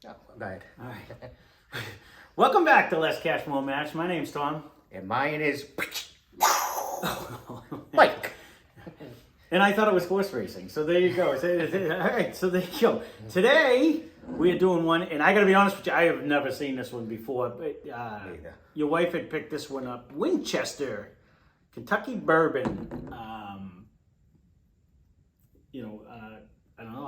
Oh, go ahead. All right. Welcome back to Less Cash More Match. My name's Tom. And mine is Mike. And I thought it was horse racing. So there you go. All right, so there you go. Today, we are doing one, and I got to be honest with you, I have never seen this one before. But your wife had picked this one up. Winchester Kentucky Bourbon. I don't know.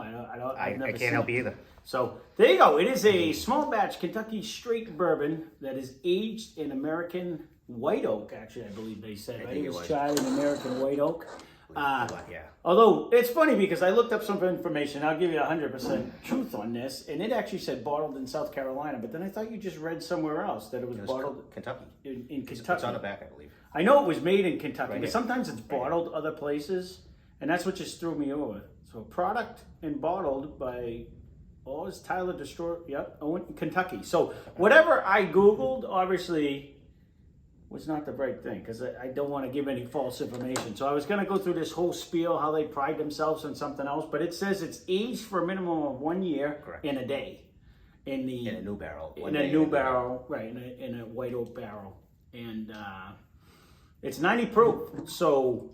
I can't help you either. So there you go. It is a small batch Kentucky straight bourbon that is aged in American white oak. Actually, I believe they said right? It was charred in American white oak. Yeah. Although it's funny because I looked up some information. I'll give you 100% truth on this, and it actually said bottled in South Carolina. But then I thought you just read somewhere else that it was bottled Kentucky. In Kentucky. It's on the back, I believe. I know it was made in Kentucky, Right but sometimes it's bottled other places, and that's what just threw me over. So product and bottled by, it's Tyler Destroyer, Kentucky. So whatever I Googled, obviously, was not the right thing, because I don't want to give any false information. So I was going to go through this whole spiel, how they pride themselves on something else, but it says it's aged for a minimum of 1 year. Correct. In a day. In a new barrel. In a new barrel, right, in a white oak barrel. And it's 90 proof, so...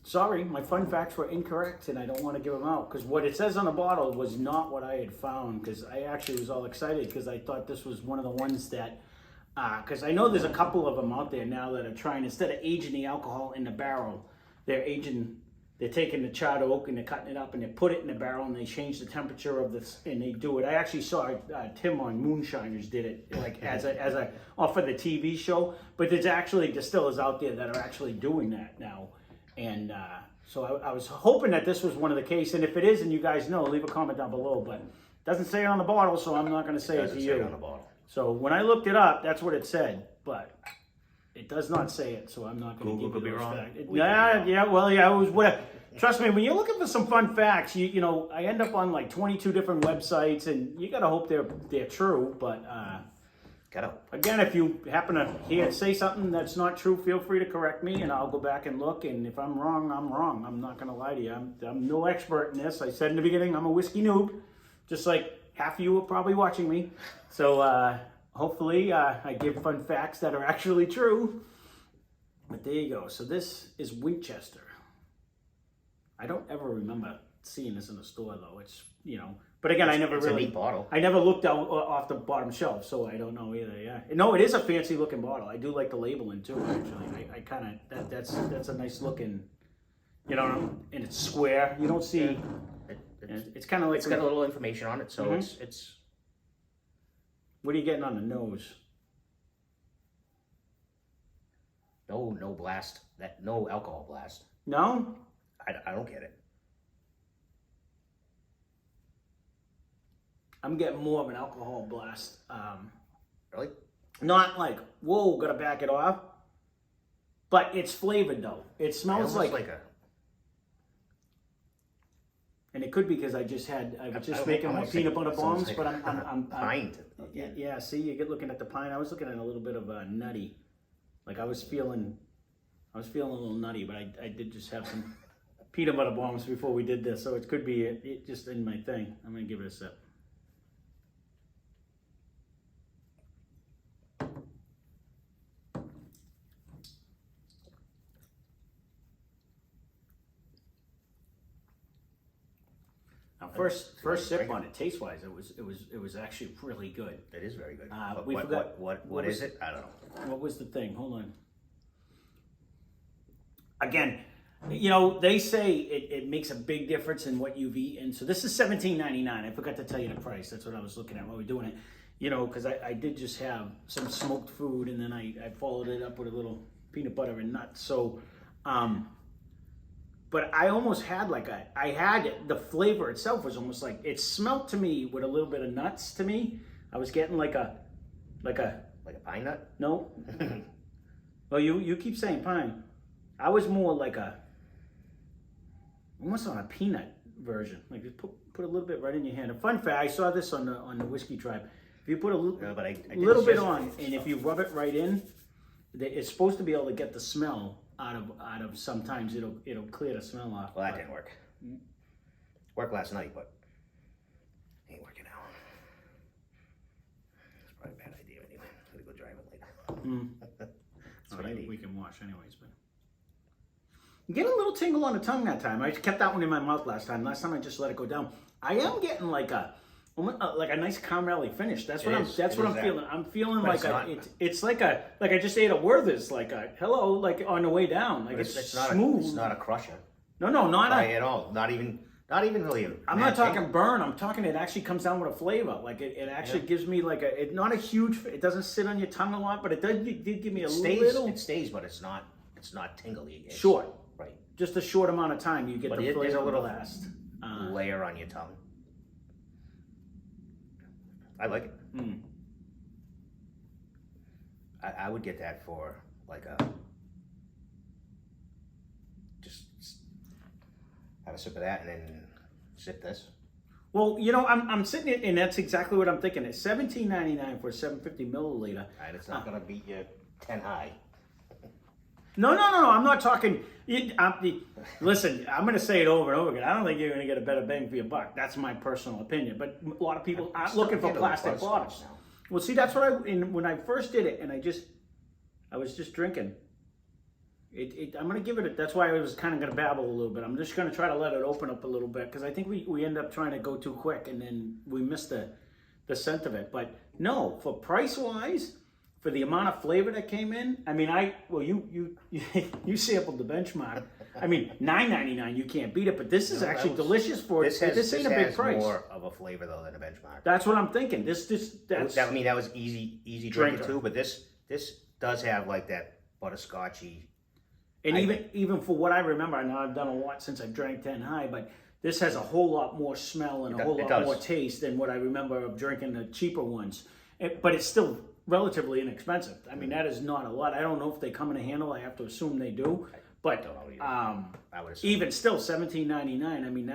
Sorry, my fun facts were incorrect, and I don't want to give them out, because what it says on the bottle was not what I had found, because I actually was all excited, because I thought this was one of the ones that, because I know there's a couple of them out there now that are trying, instead of aging the alcohol in the barrel, they're taking the charred oak and they're cutting it up and they put it in the barrel and they change the temperature of this and they do it. I actually saw Tim on Moonshiners did it like for the TV show, but there's actually distillers out there that are actually doing that now. And so I was hoping that this was one of the cases, and if it is and you guys know, leave a comment down below, but it doesn't say it on the bottle, so I'm not going to say it to you. It doesn't say it on the bottle. So when I looked it up, that's what it said, but it does not say it, so I'm not going to give you those facts. It was whatever. Trust me, when you're looking for some fun facts, you know, I end up on like 22 different websites, and you got to hope they're true, but... Again, if you happen to say something that's not true, feel free to correct me, and I'll go back and look. And if I'm wrong, I'm wrong. I'm not going to lie to you. I'm no expert in this. I said in the beginning, I'm a whiskey noob, just like half of you are probably watching me. So hopefully I give fun facts that are actually true. But there you go. So this is Winchester. I don't ever remember seeing this in the store, though. It's, you know... But again, I never really. A neat bottle. I never looked out off the bottom shelf, so I don't know either. Yeah, no, it is a fancy looking bottle. I do like the labeling too. Actually, I kind of that's a nice looking, you know, and it's square. You don't see. It's kind of like it's got a little information on it, so it's. What are you getting on the nose? No blast. No alcohol blast. No. I don't get it. I'm getting more of an alcohol blast. Really? Not like, whoa, gotta back it off. But it's flavored though. It smells like a... And it could be because I was just making my peanut butter bombs, but I'm pine. Yeah, see, you get looking at the pine. I was looking at a little bit of a nutty. Like I was feeling a little nutty, but I did just have some peanut butter bombs before we did this, so it could be it just in my thing. I'm gonna give it a sip. First sip on it, taste wise, it was actually really good. It is very good. We forgot what is it? I don't know. What was the thing? Hold on. Again, you know, they say it makes a big difference in what you've eaten. So this is $17.99. I forgot to tell you the price. That's what I was looking at while we were doing it. You know, because I did just have some smoked food, and then I followed it up with a little peanut butter and nuts. So, but I almost had the flavor itself was almost like, it smelled to me with a little bit of nuts to me. I was getting like a pine nut? No. Well, you keep saying pine. I was more like almost on a peanut version. Like just put a little bit right in your hand. A fun fact, I saw this on the Whiskey Tribe. If you put a little bit on, and if you rub it right in, it's supposed to be able to get the smell out of sometimes it'll clear the smell off. Well, that didn't work. Worked last night, but ain't working out. Probably a bad idea anyway. I'm gonna go drive it later. That's what I need. We can wash anyways, but. Get a little tingle on the tongue that time. I kept that one in my mouth last time. Last time I just let it go down. I am getting like a nice caramelly finish. That's what I'm feeling. I'm feeling But like it's like I just ate a Werther's, like a hello, like on the way down. Like it's not smooth. It's not a crusher. No, not at all. Not even really. I'm not talking burn. I'm talking it actually comes down with a flavor. Like it actually gives me like not a huge. It doesn't sit on your tongue a lot, but it did give me a little. It stays, but it's not tingly. It's short. Right. Just a short amount of time you get But the flavor. there's a little last layer on your tongue. I like it. I would get that for like just have a sip of that and then sip this. Well, I'm sitting here, and that's exactly what I'm thinking. It's $17.99 for a 750 milliliter. And it's not gonna beat you 10 high. No. I'm not talking. Listen, I'm going to say it over and over again. I don't think you're going to get a better bang for your buck. That's my personal opinion. But a lot of people aren't looking for plastic bottles. Well, see, that's what when I first did it, and I was just drinking. I'm going to give it. That's why I was kind of going to babble a little bit. I'm just going to try to let it open up a little bit because I think we end up trying to go too quick, and then we miss the scent of it. But no, for price wise. For the amount of flavor that came in, I mean, you sampled the benchmark. I mean, $9.99 you can't beat it, but this is actually delicious for it. This ain't a big price. More of a flavor though than a benchmark. That's what I'm thinking. That was easy drinking too, but this does have like that butterscotchy. And even for what I remember, I know I've done a lot since I've drank 10 high, but this has a whole lot more smell and a whole lot more taste than what I remember of drinking the cheaper ones. But it's still relatively inexpensive. I mean, that is not a lot. I don't know if they come in a handle. I have to assume they do. But I would assume. Even still, $17.99. I mean,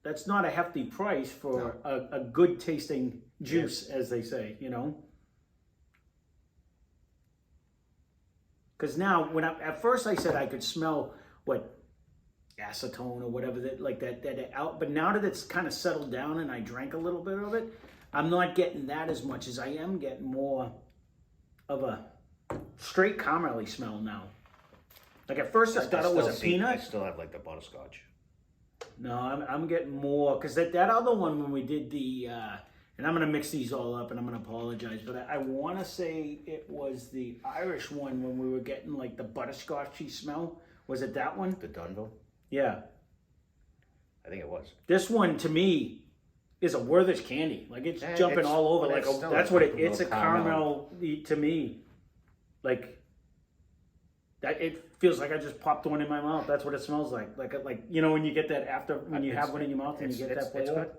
that's not a hefty price for a good tasting juice, as they say. Because now, at first I said I could smell acetone or whatever that out. But now that it's kind of settled down and I drank a little bit of it. I'm not getting that as much as I am getting more of a straight caramelly smell now. Like at first I thought it was a peanut. I still have like the butterscotch. No, I'm getting more because that other one when we did the and I'm gonna mix these all up and I'm gonna apologize, but I want to say it was the Irish one when we were getting like the butterscotchy smell. Was it that one? The Dunville? Yeah. I think it was. This one to me is a Werther's candy. Like it's jumping all over. Like that's what it's a caramel to me. Like that, it feels like I just popped one in my mouth. That's what it smells like. Like when you get that after when you have one in your mouth and you get that flavor.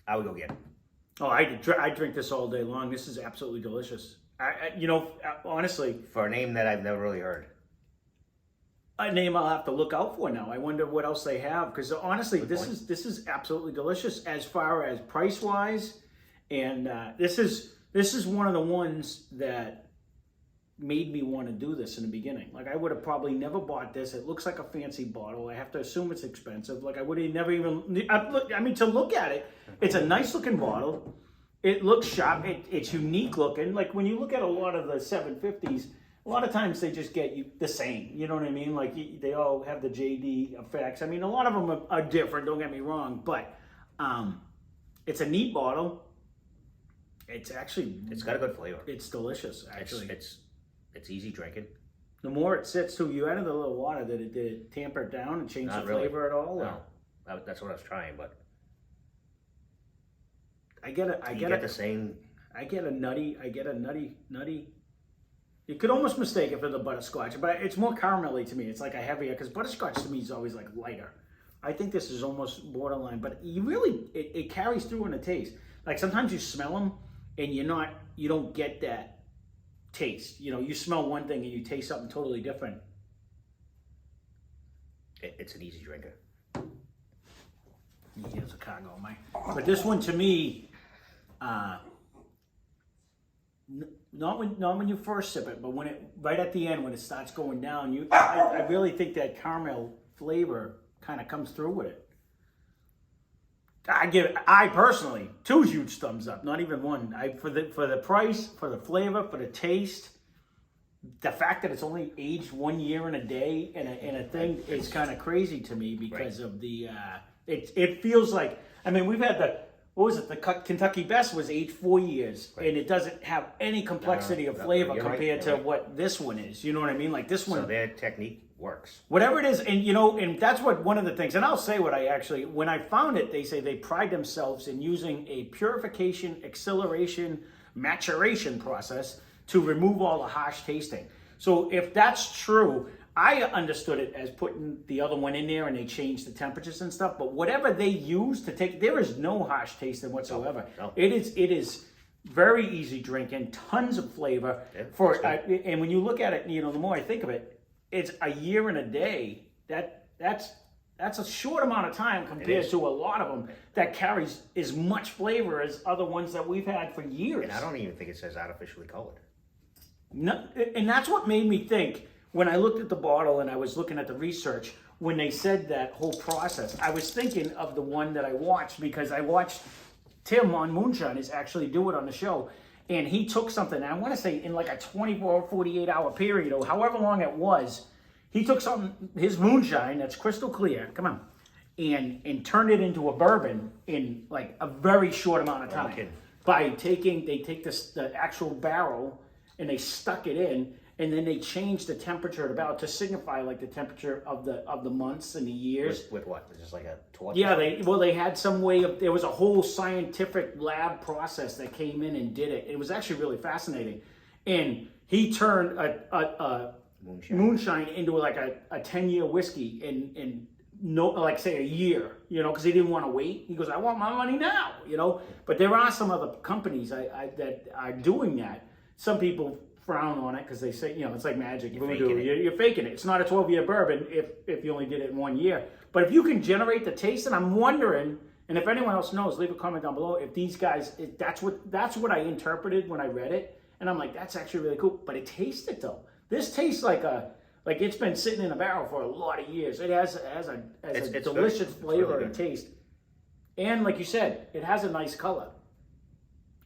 I would go get it. Oh, I drink this all day long. This is absolutely delicious. Honestly, for a name that I've never really heard. A name I'll have to look out for now. I wonder what else they have because honestly, this is absolutely delicious as far as price wise, and this is one of the ones that made me want to do this in the beginning. Like I would have probably never bought this. It looks like a fancy bottle. I have to assume it's expensive. Like I would have never even. I mean, to look at it, it's a nice looking bottle. It looks sharp. It's unique looking. Like when you look at a lot of the 750s. A lot of times they just get you the same, you know what I mean? Like they all have the JD effects. I mean, a lot of them are different, don't get me wrong, but it's a neat bottle. It's got a good flavor. It's delicious, actually. It's easy drinking. The more it sits too, you added a little water. Did it tamper it down and change the flavor at all? No, that's what I was trying, but I get a nutty. You could almost mistake it for the butterscotch, but it's more caramelly to me. It's like a heavier, because butterscotch to me is always like lighter. I think this is almost borderline, but it carries through in the taste. Like sometimes you smell them and you don't get that taste. You smell one thing and you taste something totally different. It's an easy drinker. Here's a cargo, Mike. But this one to me, not when you first sip it, but right at the end when it starts going down, I really think that caramel flavor kind of comes through with it. I personally, 2 huge thumbs up, not even 1. For the price, for the flavor, for the taste, the fact that it's only aged 1 year and a day in a thing is kind of crazy to me because of the. It feels like, I mean, we've had the Kentucky Best was aged 4 years, and it doesn't have any complexity of flavor compared to what this one is. You know what I mean? Like this one. So their technique works. Whatever it is, and that's what one of the things, and I'll say what when I found it, they say they pride themselves in using a purification, acceleration, maturation process to remove all the harsh tasting. So if that's true, I understood it as putting the other one in there and they changed the temperatures and stuff, but whatever they use to take, there is no harsh tasting whatsoever. No. It is very easy drinking, tons of flavor. And when you look at it, the more I think of it, it's a year and a day. That's a short amount of time compared to a lot of them that carries as much flavor as other ones that we've had for years. And I don't even think it says artificially colored. No, and that's what made me think when I looked at the bottle and I was looking at the research, when they said that whole process, I was thinking of the one that I watched because I watched Tim on Moonshine is actually do it on the show. And he took something, I want to say in like a 24 or 48 hour period or however long it was, he took his moonshine that's crystal clear, come on, and turned it into a bourbon in like a very short amount of time. Okay. They take the actual barrel and they stuck it in, and then they changed the temperature of the barrel to signify like the temperature of the months and the years. With what? Just like a torch? Yeah, they had some way of, there was a whole scientific lab process that came in and did it. It was actually really fascinating. And he turned a moonshine into like a 10-year whiskey in no, like say a year, because he didn't want to wait. He goes, I want my money now, But there are some other companies that are doing that. Some people frown on it because they say, it's like magic. You're faking it. It's not a 12-year bourbon if you only did it in 1 year. But if you can generate the taste, and I'm wondering, and if anyone else knows, leave a comment down below. If these guys, that's what I interpreted when I read it, and I'm like, that's actually really cool. But it tasted though. This tastes like it's been sitting in a barrel for a lot of years. It has a delicious flavor and taste, and like you said, it has a nice color.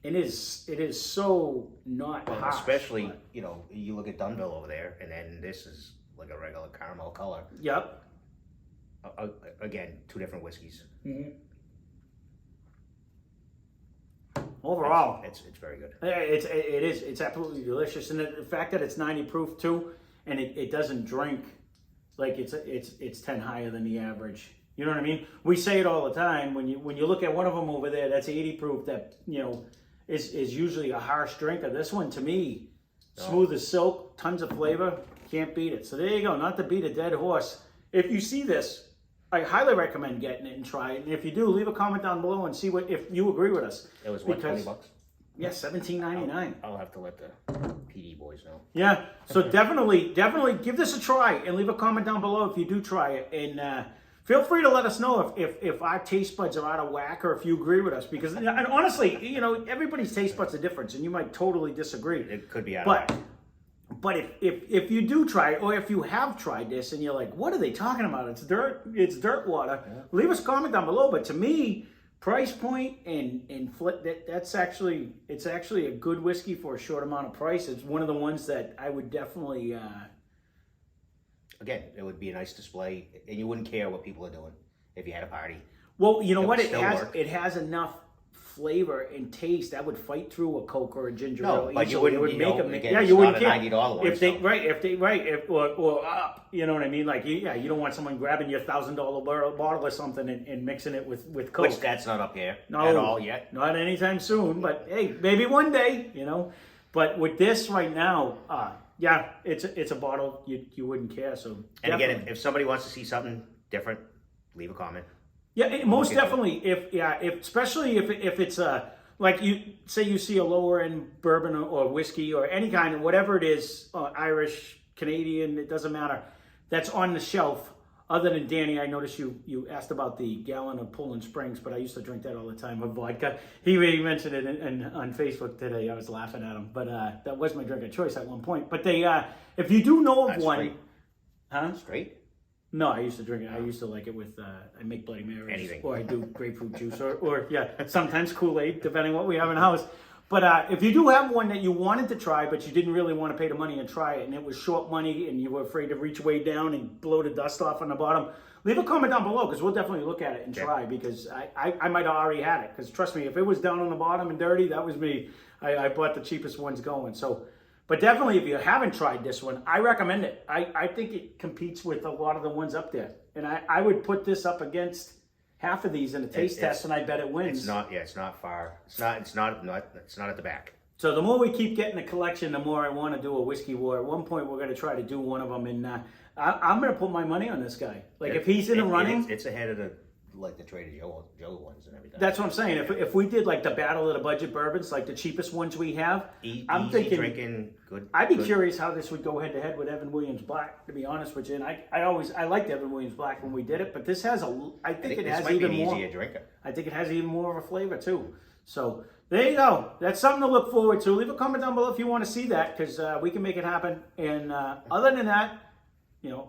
It is so not harsh. Especially, you look at Dunville over there, and then this is like a regular caramel color. Yep. Again, 2 different whiskeys. Mm-hmm. Overall, it's very good. It's absolutely delicious, and the fact that it's 90 proof too, and it doesn't drink like it's 10 higher than the average. You know what I mean? We say it all the time. When you look at one of them over there, that's 80 proof. That is usually a harsh drinker. This one, to me, smooth as silk, tons of flavor, can't beat it. So there you go, not to beat a dead horse. If you see this, I highly recommend getting it and try it. And if you do, leave a comment down below and see if you agree with us. It was what, $20? Yeah, $17.99. I'll have to let the PD boys know. Yeah, so definitely give this a try and leave a comment down below if you do try it. And feel free to let us know if our taste buds are out of whack or if you agree with us. Because and honestly, everybody's taste buds are different, and you might totally disagree. It could be out of whack. But if you do try it, or if you have tried this and you're like, what are they talking about? It's dirt water. Yeah. Leave us a comment down below. But to me, price point and it's actually a good whiskey for a short amount of price. It's one of the ones that I would definitely. Again, it would be a nice display, and you wouldn't care what people are doing if you had a party. Well, you know what? It has enough flavor and taste that would fight through a Coke or a ginger ale. But you wouldn't, make them. Again, yeah, you wouldn't care. $90 one. Or up. You know what I mean? Like, you don't want someone grabbing your $1,000 bottle or something and mixing it with Coke. Which that's not up here at all yet. Not anytime soon. But hey, maybe one day. But with this right now, yeah, it's a bottle you wouldn't care. So and again, if somebody wants to see something different, leave a comment. Yeah, most definitely. Especially if it's like you say you see a lower end bourbon or whiskey or any kind of whatever it is, Irish, Canadian, it doesn't matter. That's on the shelf. Other than Danny, I noticed you asked about the gallon of Poland Springs, but I used to drink that all the time with vodka. He mentioned it on Facebook today. I was laughing at him, but that was my drink of choice at one point. But if you do know of one, straight. huh? Straight. No, I used to drink it. I used to like it with, I make Bloody Marys. Anything. Or I do grapefruit juice, or yeah, sometimes Kool-Aid, depending what we have in the house. But if you do have one that you wanted to try, but you didn't really want to pay the money and try it, and it was short money, and you were afraid to reach way down and blow the dust off on the bottom, leave a comment down below, because we'll definitely look at it and try, because I might have already had it. Because trust me, if it was down on the bottom and dirty, that was me. I bought the cheapest ones going. So, but definitely, if you haven't tried this one, I recommend it. I think it competes with a lot of the ones up there. And I would put this up against half of these in a taste test, and I bet it wins. It's not. Yeah, it's not far. It's not at the back. So the more we keep getting a collection, the more I want to do a whiskey war. At one point, we're going to try to do one of them, and I'm going to put my money on this guy. Like if he's in the running, it's ahead of the Trader Joe ones and everything. That's what I'm saying. If we did like the battle of the budget bourbons, like the cheapest ones we have, I'm easy thinking drinking, good. I'd be curious how this would go head to head with Evan Williams Black. To be honest with you, and I liked Evan Williams Black when we did it, but this has I think it has even more. Easier drinker. I think it has even more of a flavor too. So there you go. That's something to look forward to. Leave a comment down below if you want to see that, because we can make it happen. And other than that,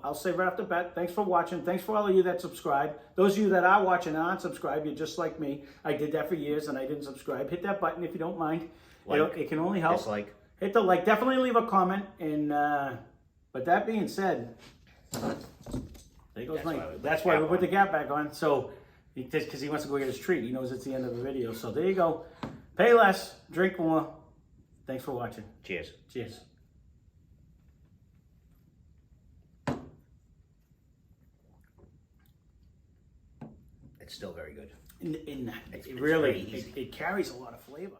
I'll say right off the bat, thanks for watching. Thanks for all of you that subscribe. Those of you that are watching and aren't subscribed, you're just like me. I did that for years and I didn't subscribe. Hit that button if you don't mind. It can only help. Dislike. Hit the like. Definitely leave a comment. And but that being said, there goes Mike. That's why we put the cap back on. So because he wants to go get his treat. He knows it's the end of the video. So there you go. Pay less, drink more. Thanks for watching. Cheers. Cheers. It's still very good. It really carries a lot of flavor.